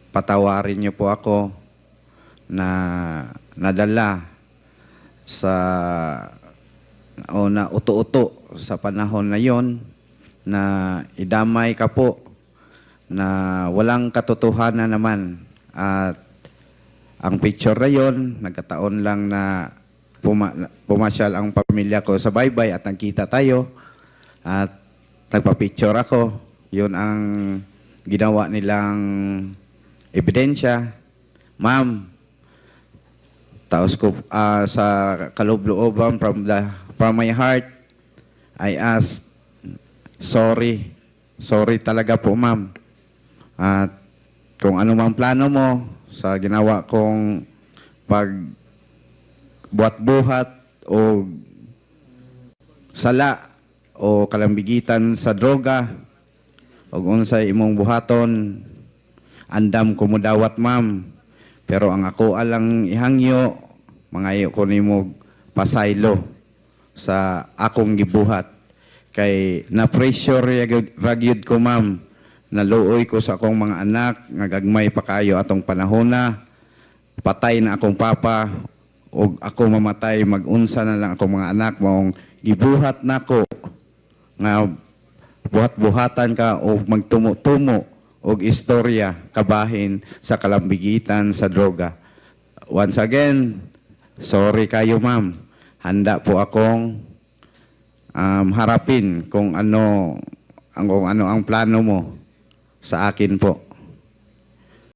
Patawarin niyo po ako na nadala sa o na uto-uto sa panahon na yon na idamay ka po na walang katotohanan naman. At ang picture na yon, nagkataon lang na pumasyal ang pamilya ko sa baybay at nagkita tayo at nagpa-picture ako. Yun ang ginawa nilang ebidensya. Ma'am, taos ko sa kaloob-looban from my heart, I ask, sorry. Sorry talaga po, ma'am. At kung ano mang plano mo sa ginawa kong pagbuhat-buhat o sala o kalambigitan sa droga o unsay imong buhaton, andam ko mo dawat, ma'am. Pero ang ako alang ihangyo, mangayo ko nimo pasaylo sa akong gibuhat. Kay na-pressure ragyod ko, ma'am. Naluoy ko sa akong mga anak, ngagagmay pa kayo atong panahon na. Patay na akong papa, o ako mamatay, mag-unsa na lang akong mga anak, maong gibuhat na ko nga buhat-buhatan ka o magtumo-tumo og istorya kabahin sa kalambigitan sa droga. Once again, sorry kayo, ma'am. Handa po akong harapin kung ano ang plano mo sa akin po.